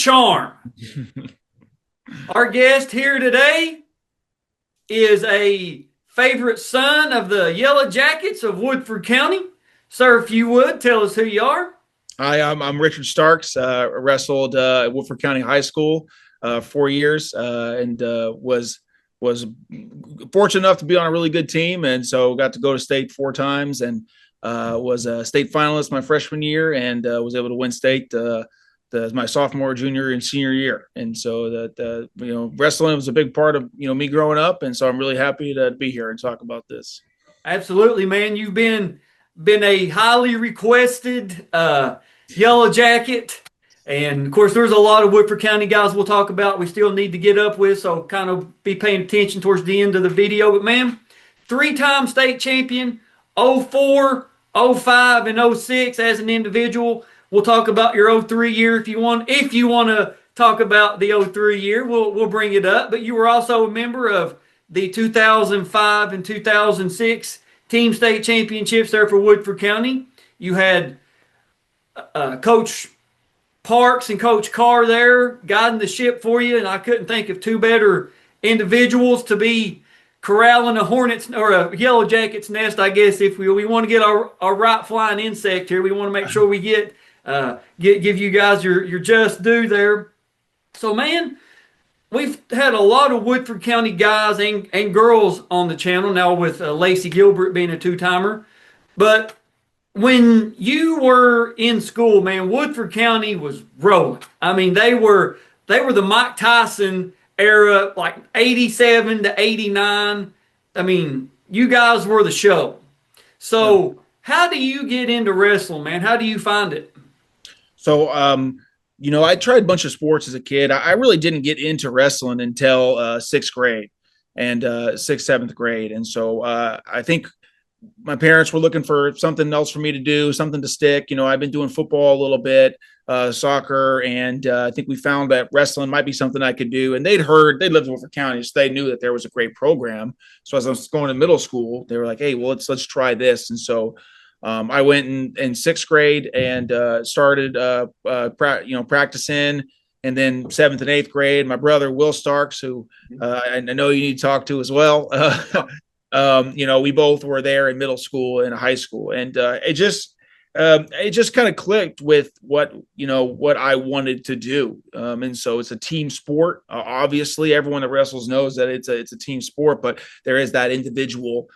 charm. Our guest here today is a favorite son of the Yellow Jackets of Woodford County. Sir, if you would, tell us who you are. Hi, I'm Richard Starks. Wrestled at Woodford County High School 4 years, and was fortunate enough to be on a really good team, and so got to go to state 4 times, and was a state finalist my freshman year, and was able to win state my sophomore, junior, and senior year. And so that wrestling was a big part of me growing up, and so I'm really happy to be here and talk about this. Absolutely, man. You've been a highly requested Yellow Jacket. And, of course, there's a lot of Woodford County guys we'll talk about we still need to get up with, so kind of be paying attention towards the end of the video. But, man, 3-time state champion, 04, 05, and 06 as an individual. We'll talk about your 03 year if you want. If you want to talk about the 03 year, we'll bring it up. But you were also a member of the 2005 and 2006 team state championships there for Woodford County. You had Coach Parks and Coach Carr there guiding the ship for you, and I couldn't think of two better individuals to be corralling a hornet's or a Yellow Jacket's nest, I guess. If we want to get our right flying insect here, we want to make sure we give you guys your just due there. So, man, we've had a lot of Woodford County guys and girls on the channel now, with Lacey Gilbert being a 2-timer. But when you were in school, man, Woodford County was rolling. I mean, they were the Mike Tyson era, like 87 to 89. I mean, you guys were the show. So how do you get into wrestling, man? How do you find it? So, I tried a bunch of sports as a kid. I really didn't get into wrestling until 6th grade and 6th, 7th grade. And so I think my parents were looking for something else for me to do, something to stick. I've been doing football a little bit, soccer, and I think we found that wrestling might be something I could do. And they'd lived in Woodford County, so they knew that there was a great program. So as I was going to middle school, they were like, "Hey, well, let's try this." And so I went in 6th grade and started practicing. And then 7th and 8th grade, my brother Will Starks, who I know you need to talk to as well. We both were there in middle school and high school, and it just kind of clicked with what I wanted to do. And so it's a team sport. Obviously, everyone that wrestles knows that it's a team sport, but there is that individual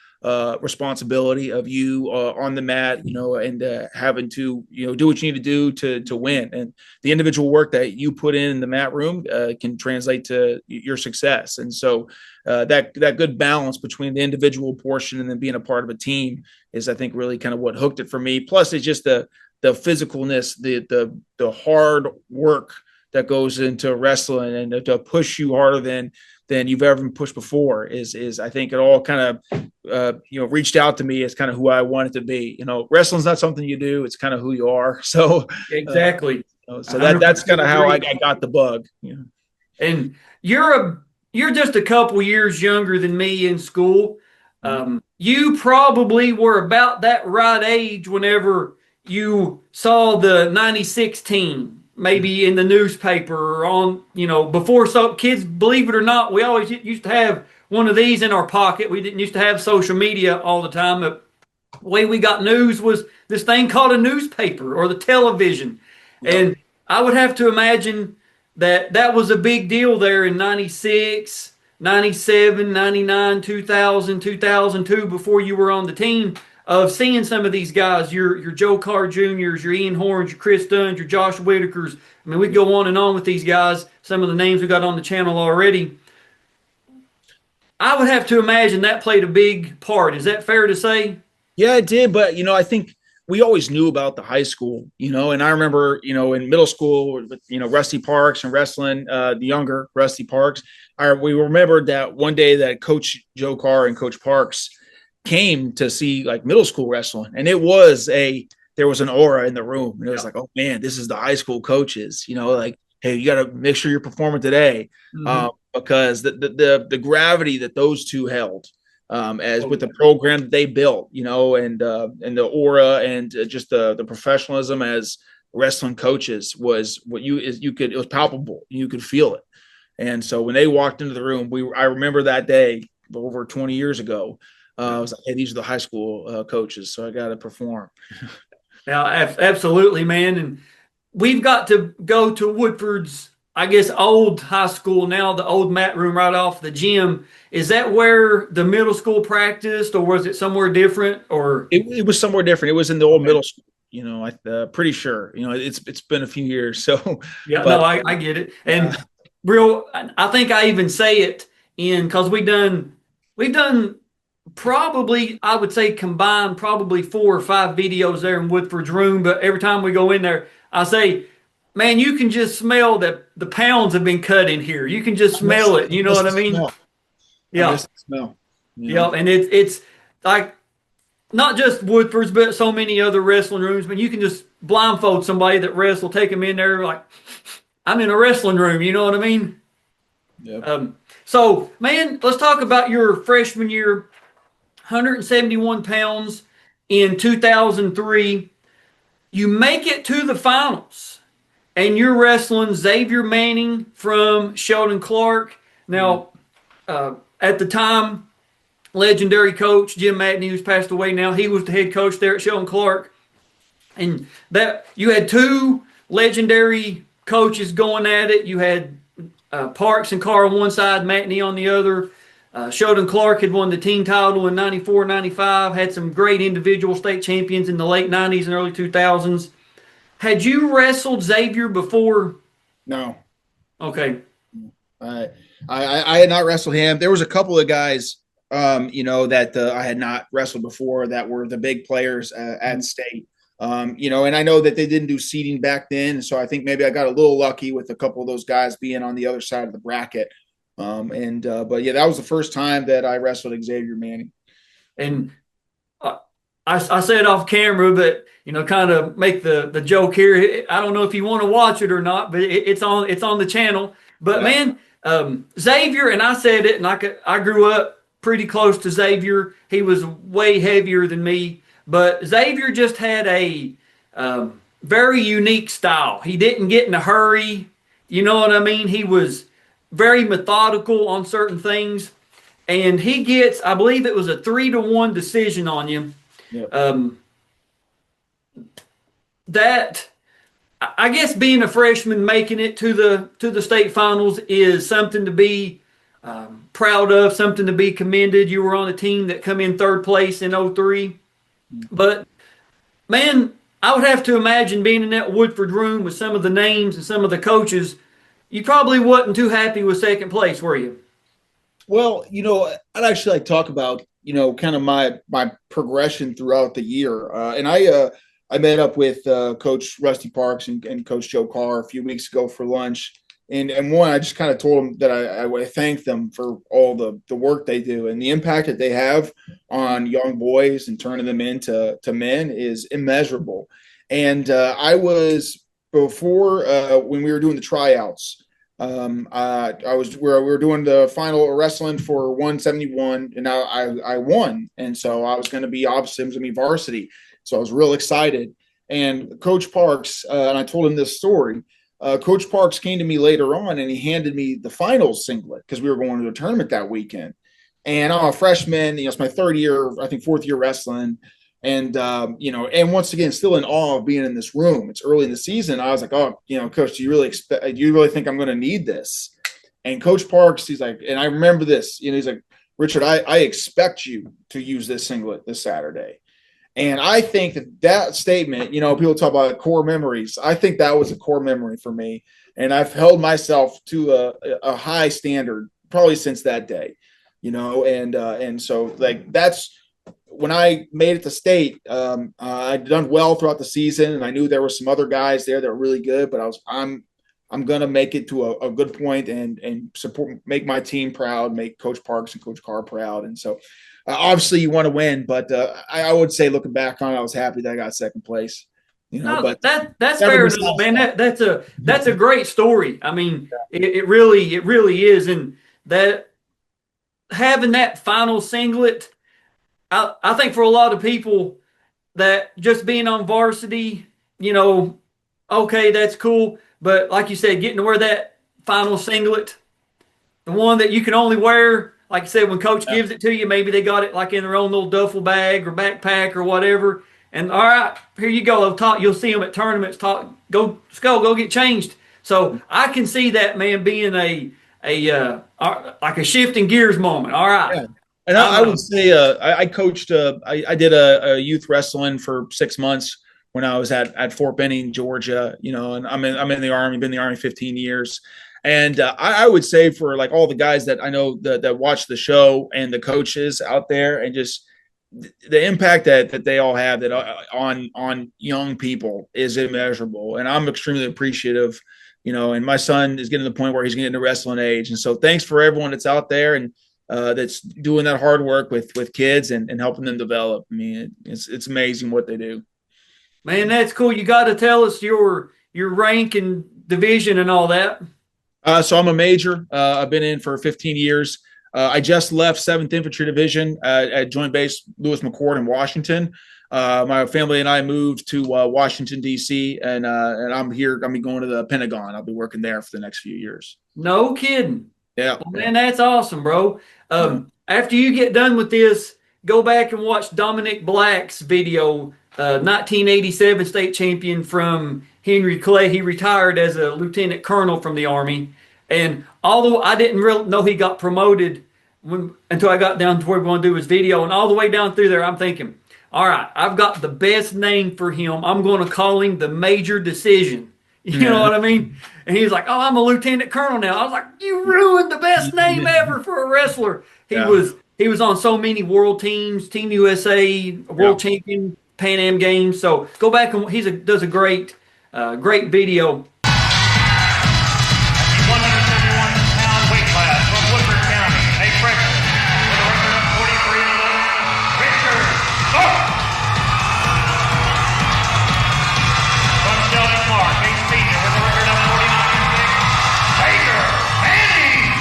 responsibility of you on the mat, and having to do what you need to do to win. And the individual work that you put in the mat room can translate to your success. And so that good balance between the individual portion and then being a part of a team is, I think, really kind of what hooked it for me. Plus, it's just the physicalness, the hard work that goes into wrestling, and to push you harder than you've ever been pushed before is I think it all kind of reached out to me as kind of who I wanted to be. Wrestling's not something you do; it's kind of who you are. So exactly. So that's kind of how I got the bug. And you're just a couple years younger than me in school. You probably were about that right age whenever you saw the 96 team, maybe in the newspaper or on, before. So kids, believe it or not, we always used to have one of these in our pocket. We didn't used to have social media all the time. But the way we got news was this thing called a newspaper or the television. Yep. And I would have to imagine that was a big deal there in 96, 97, 99, 2000, 2002, before you were on the team, of seeing some of these guys, your Joe Carr Jr.'s, your Ian Horns, your Chris Dunns, your Josh Whitakers. I mean, we go on and on with these guys, some of the names we got on the channel already. I would have to imagine that played a big part. Is that fair to say? Yeah, it did. But, I think we always knew about the high school, and I remember, in middle school with, Rusty Parks and wrestling, the younger Rusty Parks. We remembered that one day that Coach Joe Carr and Coach Parks came to see like middle school wrestling, and there was an aura in the room, and it was like, oh man, this is the high school coaches, like, hey, you got to make sure you're performing today, because the gravity that those two held, as with the program that they built, and the aura and just the professionalism as wrestling coaches was what it was palpable. You could feel it. And so when they walked into the room, I remember that day over 20 years ago. I was like, hey, these are the high school coaches, so I got to perform. Now, absolutely, man. And we've got to go to Woodford's, I guess, old high school now, the old mat room right off the gym. Is that where the middle school practiced, or was it somewhere different? Or it was somewhere different. It was in the old middle school. I'm pretty sure. It's been a few years. So yeah, but, no, I get it. And I think I even say it because we've done probably, I would say combined probably 4 or 5 videos there in Woodford's room. But every time we go in there, I say, man, you can just smell that the pounds have been cut in here. You can just smell it. You know what I mean? Yeah. I miss the smell. Yeah. And it's like not just Woodford's, but so many other wrestling rooms. But you can just blindfold somebody that wrestle, take them in there like, I'm in a wrestling room. You know what I mean? Yeah. So, man, let's talk about your freshman year, 171 pounds in 2003. You make it to the finals, and you're wrestling Xavier Manning from Sheldon Clark. Now, at the time, legendary coach Jim Matney, who's passed away now, he was the head coach there at Sheldon Clark. And that you had 2 legendary coaches going at it. You had Parks and Carr on one side, Matney on the other. Sheldon Clark had won the team title in 94, 95, had some great individual state champions in the late 90s and early 2000s. Had you wrestled Xavier before? No. Okay. I had not wrestled him. There was a couple of guys, that I had not wrestled before that were the big players at state. And I know that they didn't do seeding back then. So I think maybe I got a little lucky with a couple of those guys being on the other side of the bracket. But yeah, that was the first time that I wrestled Xavier Manning. And I said off camera, but kind of make the joke here. I don't know if you want to watch it or not, but it's on the channel. But yeah. Man, Xavier, and I said it, and I grew up pretty close to Xavier. He was way heavier than me, but Xavier just had a very unique style. He didn't get in a hurry. You know what I mean? He was very methodical on certain things, and he gets, I believe it was a 3-1 decision on you. Yep. That, I guess, being a freshman making it to the state finals is something to be proud of, something to be commended. You were on a team that come in 3rd place in 03. But man, I would have to imagine being in that Woodford room with some of the names and some of the coaches, you probably wasn't too happy with 2nd place, were you? Well, I'd actually like to talk about, kind of my progression throughout the year. And I met up with Coach Rusty Parks and Coach Joe Carr a few weeks ago for lunch. And one, I just kind of told them that I thank them for all the work they do, and the impact that they have on young boys and turning them into men is immeasurable. And I was, before when we were doing the tryouts, we were doing the final wrestling for 171, and I won, and so I was going to be, obviously, it was going to be varsity, so I was real excited. And Coach Parks, and I told him this story. Coach Parks came to me later on, and he handed me the finals singlet because we were going to a tournament that weekend. And I'm a freshman, it's my 3rd year, I think 4th year wrestling. And, and once again, still in awe of being in this room. It's early in the season. I was like, oh, Coach, do you really think I'm going to need this? And Coach Parks, he's like, and I remember this, he's like, Richard, I expect you to use this singlet this Saturday. And I think that statement, people talk about core memories. I think that was a core memory for me. And I've held myself to a high standard probably since that day, and so like that's when I made it to state. I'd done well throughout the season, and I knew there were some other guys there that were really good, but I'm going to make it to a good point and support, make my team proud, make Coach Parks and Coach Carr proud. And so obviously you want to win, but I would say, looking back on it, I was happy that I got 2nd place. But that's fair enough, man. That's a great story. I mean, it really is. And that having that final singlet, I think for a lot of people that just being on varsity, okay, that's cool. But like you said, getting to wear that final singlet, the one that you can only wear, like I said, when coach Yeah. gives it to you, maybe they got it like in their own little duffel bag or backpack or whatever. And all right, here you go. You'll see them at tournaments. Go, Skull, go get changed. So I can see that, man, being like a shifting gears moment. All right, Yeah. And I would say I coached. I did a youth wrestling for 6 months when I was at Fort Benning, Georgia. You know, and I'm in the Army. Been in the Army 15 years. And I would say for like all the guys that I know that watch the show and the coaches out there, and just the impact that they all have that on young people is immeasurable. And I'm extremely appreciative. You know, and my son is getting to the point where he's getting to wrestling age. And so thanks for everyone that's out there and that's doing that hard work with kids and helping them develop. I mean, it's amazing what they do. man, that's cool. You got to tell us your rank and division and all that. So I'm a major. I've been in for 15 years. I just left 7th Infantry Division at Joint Base Lewis McChord in Washington. My family and I moved to Washington, D.C., and I'm here. I'll be going to the Pentagon. I'll be working there for the next few years. No kidding. Yeah. Well, man, that's awesome, bro. After you get done with this, go back and watch Dominic Black's video, 1987 state champion from Henry Clay. He retired as a lieutenant colonel from the Army. And although I didn't really know he got promoted until I got down to where we want to do his video, and all the way down through there, I'm thinking, all right, I've got the best name for him. I'm going to call him the Major Decision. You know what I mean? And he was like, "Oh, I'm a lieutenant colonel now." I was like, "You ruined the best name ever for a wrestler." He was on so many world teams, Team USA, world champion, Pan Am Games. So go back and does a great video. 171-pound weight class from Woodford County, a freshman with a record of 43-11, Richard Thorpe. From Sheldon Clark, a senior with a record of 49-6, Baker Manning.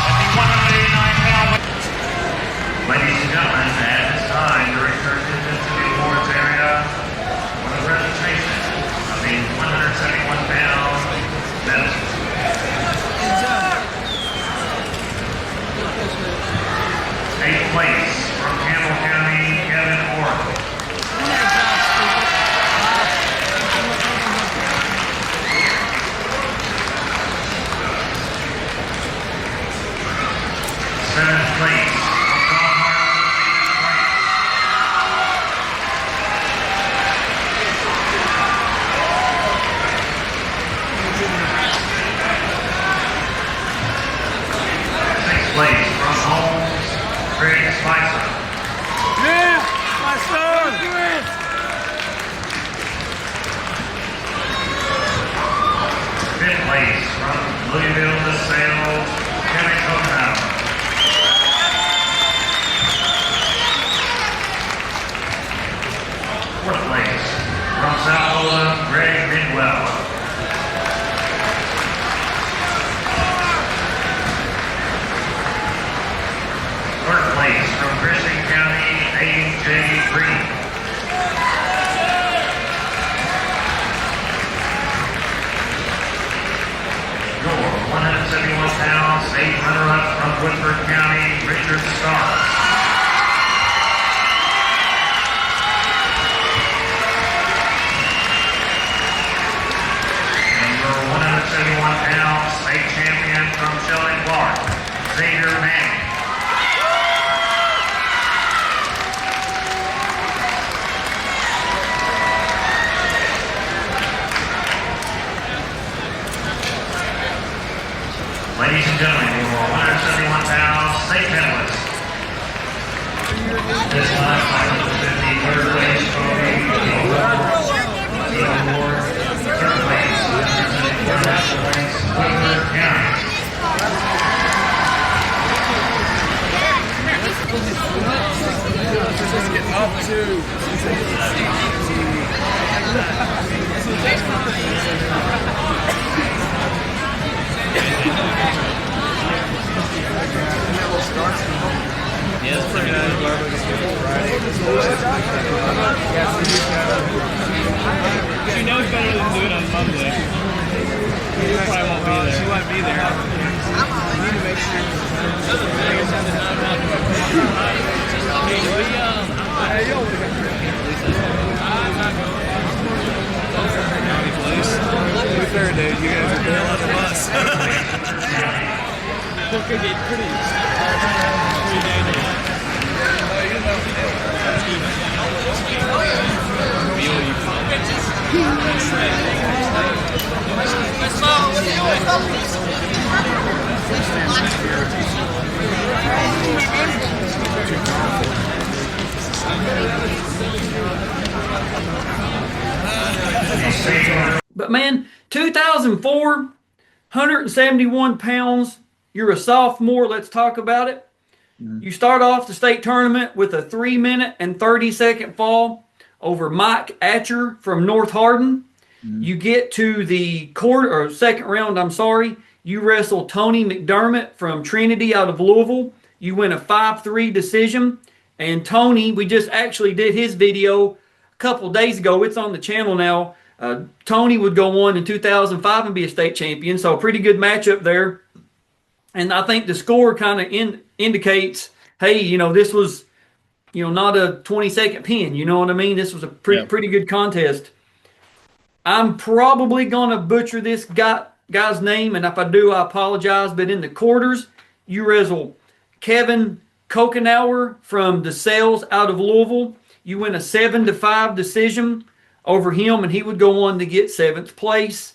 At the 189-pound weight. Ladies and gentlemen, at this time, the return to the awards area for the presentation of the 171-pound medal. Eighth place from Campbell County, Kevin Oracle. Seventh place from John Martin, France. Sixth place from Holmes, Craig Spicer. Yeah, my son. Do it. Fifth place from Louisville, DeSale, Kevin Copenhagen. Fourth place from South Lola, Greg Bidwell. Third place from Christian County, A.J. Green. Your 171-pound state runner-up from Woodford County, Richard Starr. And your 171-pound state champion from Sheldon Clark, Xavier Manning. Ladies and gentlemen, your 171-pound state medalist. This time, 553rd place trophy, the award, third place, representing the national ranks, Woodford County. Yeah, it's pretty good. She knows better than do it on public. She probably won't be there. She won't be there. I need to make sure. To be fair, dude, you guys are bail on the bus. It could get pretty dangerous. But man, 2004, 171 pounds. You're a sophomore. Let's talk about it. You start off the state tournament with a 3-minute and 30-second fall over Mike Atcher from North Hardin. You get to the second round, you wrestle Tony McDermott from Trinity out of Louisville. You win a 5-3 decision. And Tony, we just actually did his video a couple days ago. It's on the channel now. Tony would go on in 2005 and be a state champion. So a pretty good matchup there. And I think the score kind of indicates, hey, this was, not a 20-second pin. You know what I mean? This was a pretty good contest. I'm probably going to butcher this guy's name, and if I do, I apologize. But in the quarters, you wrestle Kevin Kokenauer from DeSales out of Louisville. You win a 7-5 decision over him, and he would go on to get 7th place.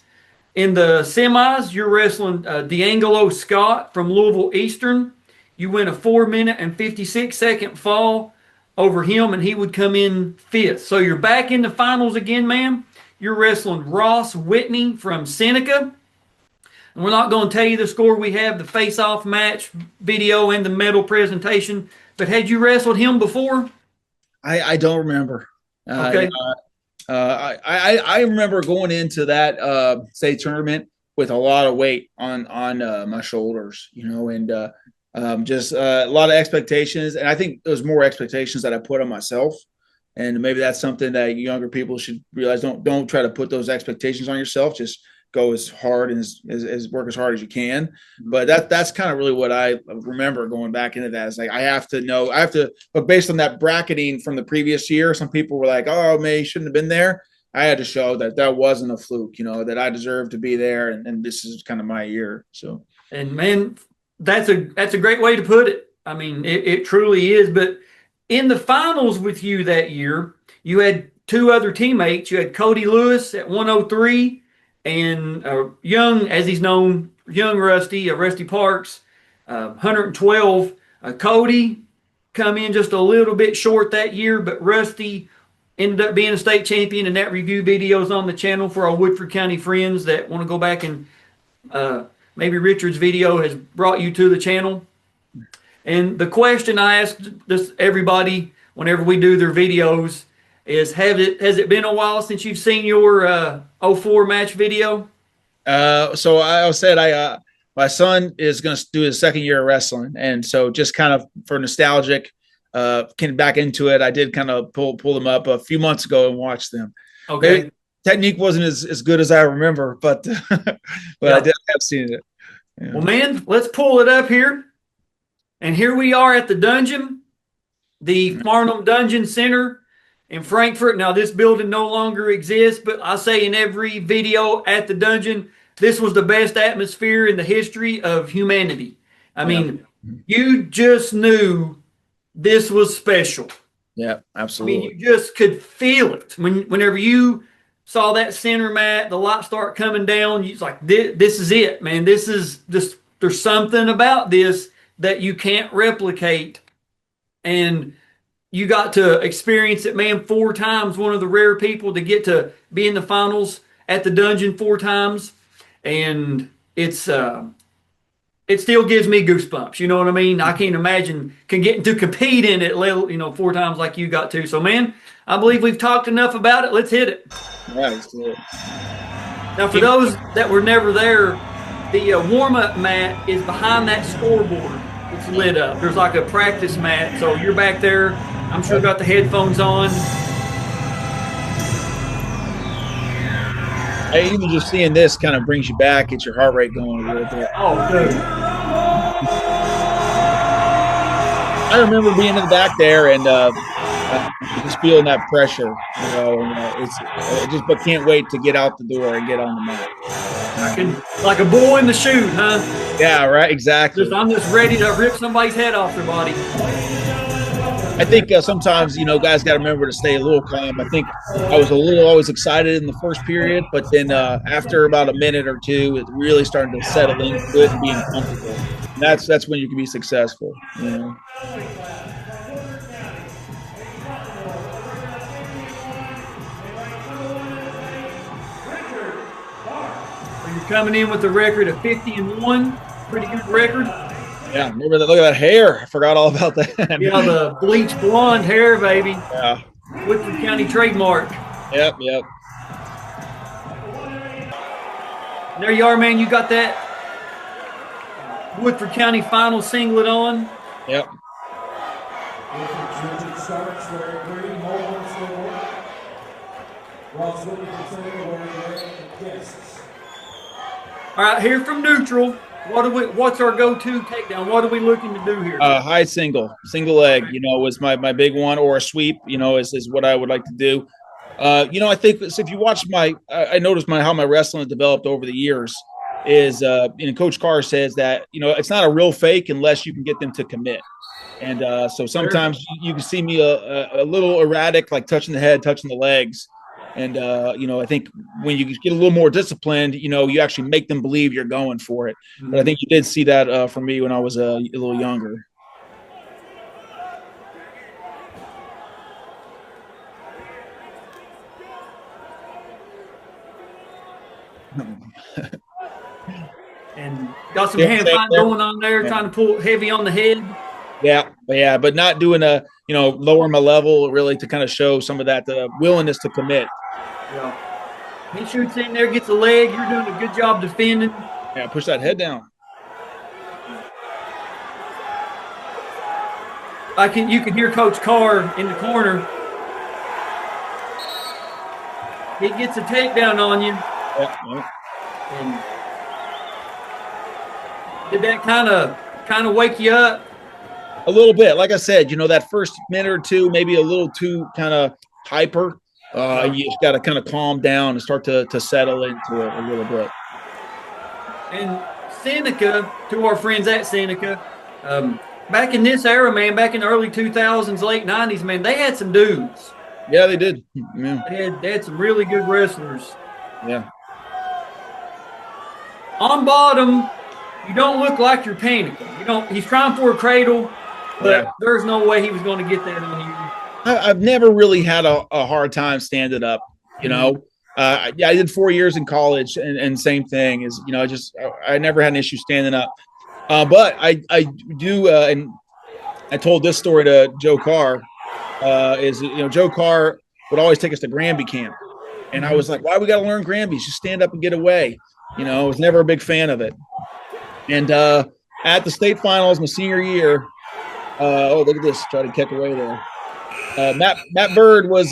In the semis, you're wrestling D'Angelo Scott from Louisville Eastern. You win a 4-minute and 56-second fall over him, and he would come in 5th. So you're back in the finals again, man. You're wrestling Ross Whitney from Seneca. And we're not going to tell you the score. We have the face-off match video and the medal presentation. But had you wrestled him before? I don't remember. Okay. I remember going into that state tournament with a lot of weight on my shoulders, and just a lot of expectations. And I think there was more expectations that I put on myself. And maybe that's something that younger people should realize. Don't try to put those expectations on yourself. Just go as hard and as work as hard as you can. But that's kind of really what I remember going back into that. It's like I have to, but based on that bracketing from the previous year, some people were like, oh, man, you shouldn't have been there. I had to show that wasn't a fluke, that I deserved to be there, and this is kind of my year. So, and man, that's a great way to put it. I mean, it truly is. But in the finals with you that year, you had 2 other teammates. You had Cody Lewis at 103 and young, as he's known, young Rusty, Rusty Parks, 112. Cody come in just a little bit short that year, but Rusty ended up being a state champion, and that review video is on the channel for our Woodford County friends that want to go back and maybe Richard's video has brought you to the channel. And the question I ask this everybody whenever we do their videos is, has it been a while since you've seen your 04 match video? So I said my son is going to do his second year of wrestling, and so just kind of for nostalgic, getting back into it, I did kind of pull them up a few months ago and watch them. Okay, technique wasn't as good as I remember, but I did have seen it. Yeah. Well, man, let's pull it up here. And here we are at the dungeon, the Farnham Dungeon Center in Frankfort. Now, this building no longer exists, but I say in every video at the dungeon, this was the best atmosphere in the history of humanity. I mean, you just knew this was special. Yeah, absolutely. I mean, you just could feel it. Whenever you saw that center mat, the light start coming down, you was like, this is it, man. This is just, there's something about this that you can't replicate. And you got to experience it, man, 4 times. One of the rare people to get to be in the finals at the dungeon 4 times. And it still gives me goosebumps. You know what I mean? I can't imagine getting to compete in it, 4 times like you got to. So, man, I believe we've talked enough about it. Let's hit it. Yeah, let's do it. Now, for those that were never there, the warm-up mat is behind that scoreboard. It's lit up. There's like a practice mat. So you're back there I'm sure got the headphones on. Hey, even just seeing this kind of brings you back, gets your heart rate going a little bit. Oh, dude. I remember being in the back there and just feeling that pressure. I just can't wait to get out the door and get on the mat. Like a bull in the chute, huh? Yeah, right. Exactly. I'm just ready to rip somebody's head off their body. I think sometimes, guys got to remember to stay a little calm. I think I was always excited in the first period, but then after about a minute or two, it really started to settle in good and being comfortable. And that's when you can be successful. So you're coming in with a record of 50-1. Pretty good record. Yeah, remember that? Look at that hair. I forgot all about that. Yeah, the bleach blonde hair, baby. Yeah. Woodford County trademark. Yep. And there you are, man. You got that Woodford County final singlet on. Yep. All right, here from neutral. What's our go-to takedown? What are we looking to do here? High single leg, was my big one, or a sweep, is what I would like to do. I think if you watch I noticed how my wrestling has developed over the years is, Coach Carr says that, it's not a real fake unless you can get them to commit. And so sometimes you can see me a little erratic, like touching the head, touching the legs. And, I think when you get a little more disciplined, you actually make them believe you're going for it. Mm-hmm. But I think you did see that from me when I was a little younger. And got some hand fight going on there, trying to pull heavy on the head. Yeah, but not doing lower my level really to kind of show some of that willingness to commit. Yeah. He shoots in there, gets a leg. You're doing a good job defending. Yeah, push that head down. You can hear Coach Carr in the corner. He gets a takedown on you. Yeah. And did that kind of wake you up? A little bit. Like I said, that first minute or two, maybe a little too kind of hyper. You just got to kind of calm down and start to settle into it a little bit. And Seneca, to our friends at Seneca, back in this era, man, back in the early 2000s, late 90s, man, they had some dudes. Yeah, they did. Yeah. They had some really good wrestlers. Yeah. On bottom, you don't look like you're panicking. He's trying for a cradle, but there's no way he was going to get that on you. I've never really had a hard time standing up, I did 4 years in college and same thing is, I never had an issue standing up. But I do, and I told this story to Joe Carr, Joe Carr would always take us to Granby camp. And I was like, why we got to learn Granby? Just stand up and get away. I was never a big fan of it. And at the state finals my senior year, look at this, try to kick away there. Matt Bird was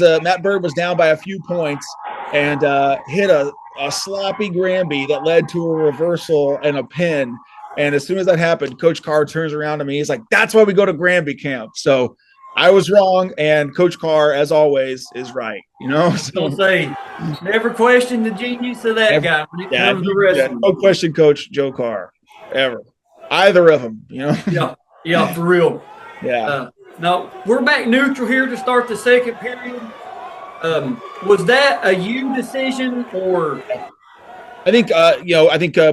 down by a few points and hit a sloppy Granby that led to a reversal and a pin. And as soon as that happened, Coach Carr turns around to me. He's like, "That's why we go to Granby camp." So I was wrong, and Coach Carr, as always, is right. So, don't say never question the genius of that guy when it comes to wrestling. No question, Coach Joe Carr, ever. Either of them, Yeah, for real. Yeah. Now, we're back neutral here to start the second period. Was that a you decision or? I think,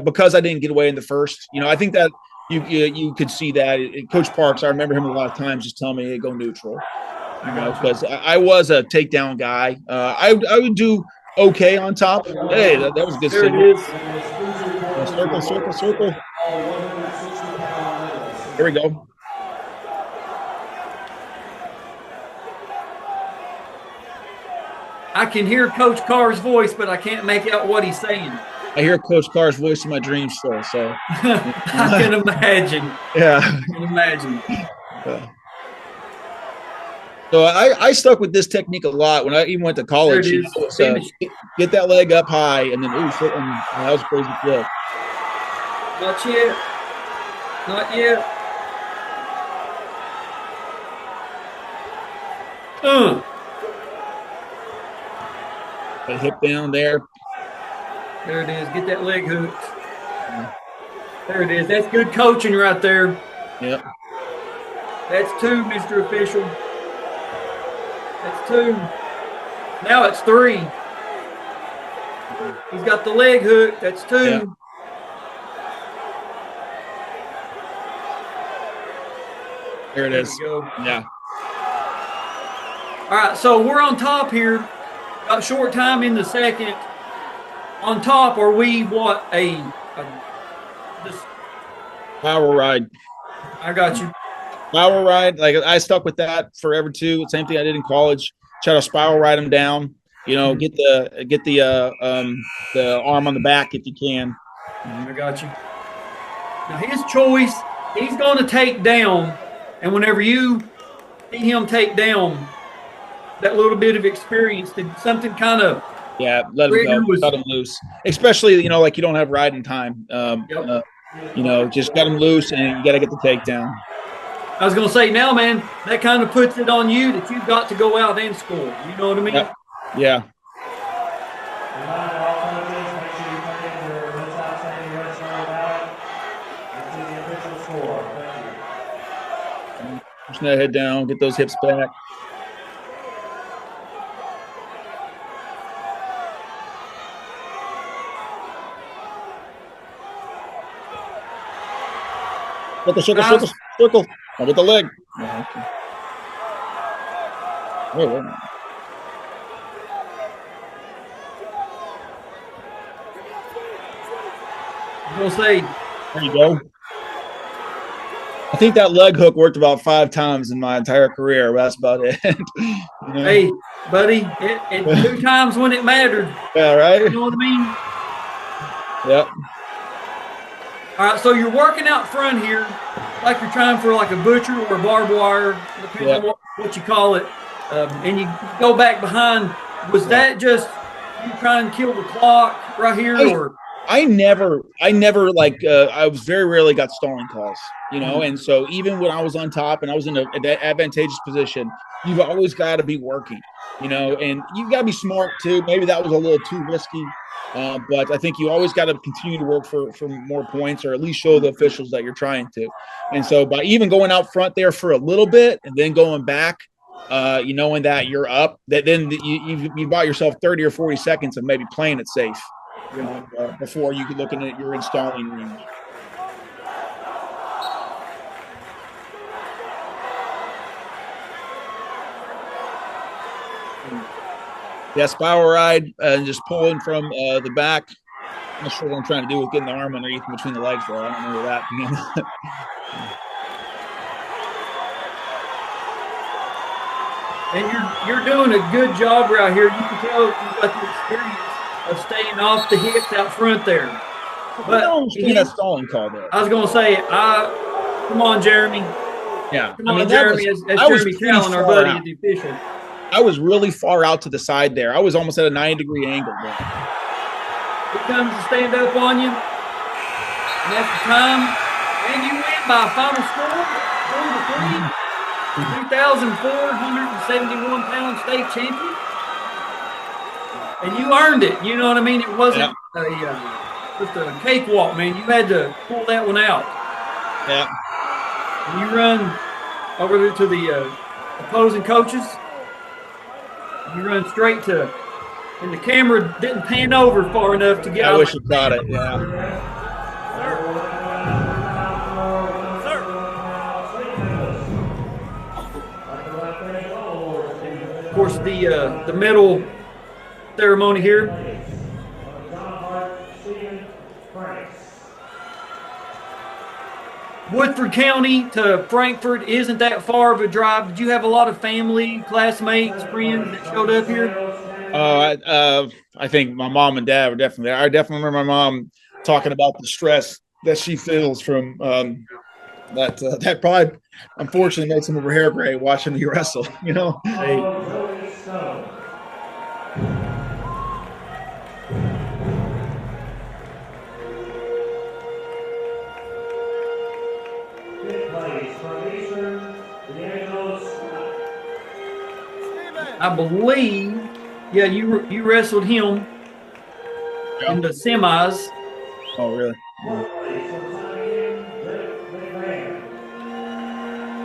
because I didn't get away in the first, I think that you could see that. Coach Parks, I remember him a lot of times just telling me, hey, go neutral, because I was a takedown guy. I would do okay on top. Hey, that was a good There signal. it is. Circle. Here we go. I can hear Coach Carr's voice, but I can't make out what he's saying. I hear Coach Carr's voice in my dreams still, so. I can imagine. Yeah. I can imagine. So I stuck with this technique a lot when I even went to college. There it is. You know, Finish. when I even went to college, There it is. Finish. get that leg up high, and then that was a crazy flip. Not yet. Not yet. A hip down there. There it is. Get that leg hooked. There it is. That's good coaching right there. Yep. That's 2, Mr. Official. That's 2. Now it's 3. He's got the leg hook. That's 2. Yep. There it is. Go. Yeah. All right, so we're on top here. Got short time in the second. On top, are we what? This, Power ride. I got you. Spiral ride. Like I stuck with that forever too. Same thing I did in college. Try to spiral ride him down. You know, get the arm on the back if you can. I got you. Now his choice, he's going to take down, and whenever you see him take down, that little bit of experience, did something kind of let him go, cut him loose. Especially, you know, like you don't have riding time. You know, just cut him loose, and you got to get the takedown. I was going to say, now, man, that kind of puts it on you that you've got to go out and score. You know what I mean? Yeah. Push that head down, get those hips back. Circle. I'll get the leg. Oh, okay. Wait. I'm going to say. There you go. I think that leg hook worked about 5 times in my entire career. That's about it. You know? Hey, buddy, it 2 times when it mattered. Yeah, right? You know what I mean? Yep. All right, so you're working out front here like you're trying for like a butcher or a barbed wire, depending on what you call it, and you go back behind. Was that just you trying to kill the clock right here, or? I never I was very rarely got stalling calls, you know, and so even when I was on top and I was in an advantageous position, you've always got to be working, you know, and you've got to be smart too. Maybe that was a little too risky, but I think you always got to continue to work for more points, or at least show the officials that you're trying to. And so by even going out front there for a little bit and then going back, you knowing that you're up, that then you bought yourself 30 or 40 seconds of maybe playing it safe. You know, before you could look at your installing range. Yeah, spiral ride and just pulling from the back. I'm not sure what I'm trying to do with getting the arm underneath between the legs, though. I don't know that. And you're doing a good job right here. You can tell you've got the experience of staying off the hips out front there. But I don't understand that stalling call there. I was going to say, come on, Jeremy. Yeah. Come on, Jeremy. As Jeremy Talon, our buddy at the official. I was really far out to the side there. I was almost at a 90-degree angle there. He comes to stand up on you. And that's the time. And you win by a final score, 4-3. 2,471-pound state champion. And you earned it. You know what I mean? It wasn't just a cakewalk, man. You had to pull that one out. Yeah. And you run over there to the opposing coaches. You run straight to, and the camera didn't pan over far enough to get out. I wish you caught it, yeah. Of course, the medal ceremony here. Woodford County to Frankfort isn't that far of a drive. Did you have a lot of family, classmates, friends that showed up here? I think my mom and dad were definitely there. I definitely remember my mom talking about the stress that she feels from that probably unfortunately made some of her hair gray watching me wrestle. You know. Hey, I believe, yeah, you wrestled him in the semis. Oh, really?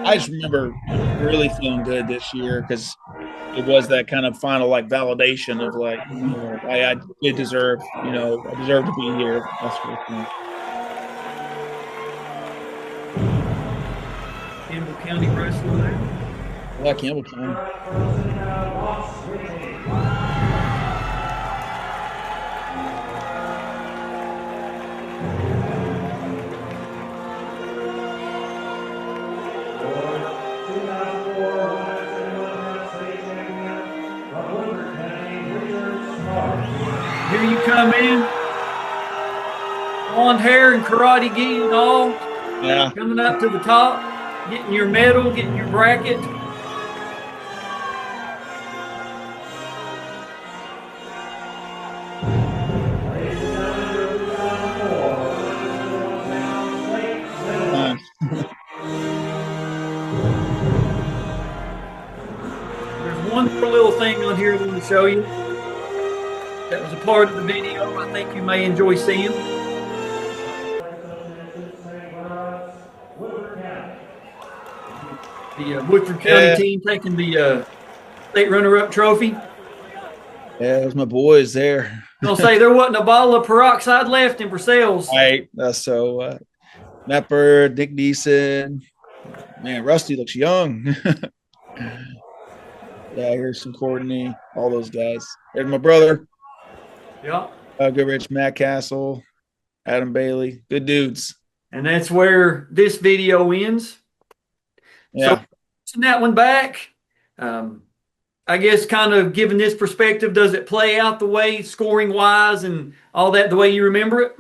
I just remember really feeling good this year because it was that kind of final like validation of like, I did deserve, I deserve to be here. That's what I think. Campbell County wrestler there. Yeah, Campbell County. Here you come in, blonde hair and karate gi and all. Yeah. Coming up to the top, getting your medal, getting your bracket. There's one more little thing on here I want to show you. That was a part of the video I think you may enjoy seeing. The Woodford County team taking the state runner-up trophy. Yeah, there's my boys there. I'll say there wasn't a bottle of peroxide left in Purcell's. Right. So Matt Bird, Nick Neeson. Man, Rusty looks young. Yeah, here's some Courtney, all those guys. There's my brother. Yeah. Goodrich, Matt Castle, Adam Bailey. Good dudes. And that's where this video ends. Yeah. So, watching that one back, I guess kind of giving this perspective, does it play out the way, scoring-wise and all that, the way you remember it?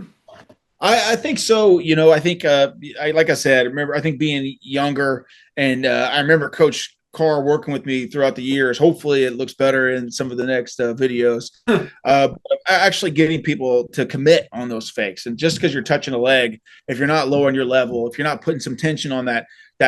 I think so. I think, like I said, I think being younger, and I remember Coach Carr working with me throughout the years. Hopefully it looks better in some of the next videos. Actually getting people to commit on those fakes. And just because you're touching a leg, if you're not lowering your level, if you're not putting some tension on that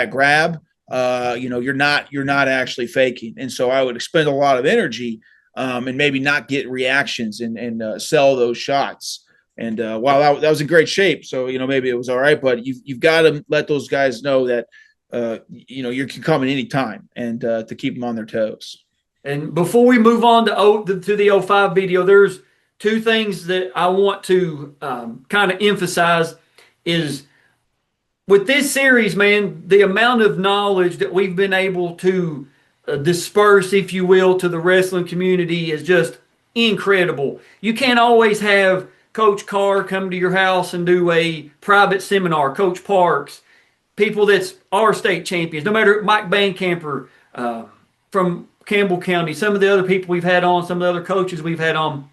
grab, you're not actually faking. And so I would expend a lot of energy and maybe not get reactions and sell those shots. And while that was in great shape, so maybe it was all right, but you've got to let those guys know that you can come at any time and to keep them on their toes. And before we move on to the 05 video, there's two things that I want to kind of emphasize is with this series, man, the amount of knowledge that we've been able to disperse, if you will, to the wrestling community is just incredible. You can't always have Coach Carr come to your house and do a private seminar, Coach Parks, people that's our state champions, no matter Mike Bancamper from Campbell County, some of the other people we've had on, some of the other coaches we've had on.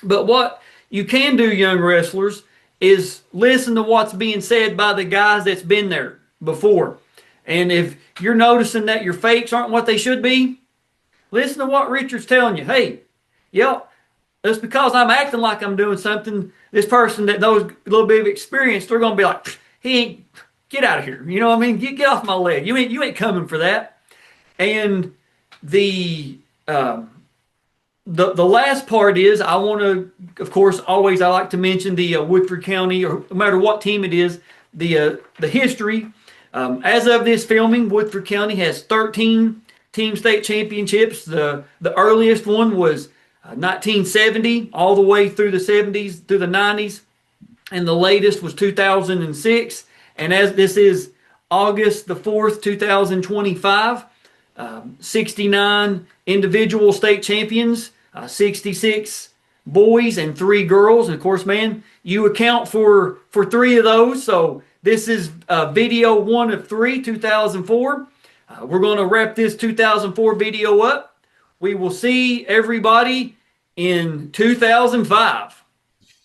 But what you can do, young wrestlers, is listen to what's being said by the guys that's been there before. And if you're noticing that your fakes aren't what they should be, listen to what Richard's telling you. Hey, yep, that's because I'm acting like I'm doing something. This person that knows a little bit of experience, they're going to be like, he ain't, get out of here. You know what I mean? Get off my leg. You ain't coming for that. And the last part is I want to, of course, always I like to mention the Woodford County, or no matter what team it is, the history. As of this filming, Woodford County has 13 team state championships. The earliest one was 1970, all the way through the 70s, through the 90s. And the latest was 2006. And as this is August the 4th, 2025, 69 individual state champions, 66 boys and 3 girls. And of course, man, you account for 3 of those. So this is video 1 of 3, 2004. We're going to wrap this 2004 video up. We will see everybody in 2005.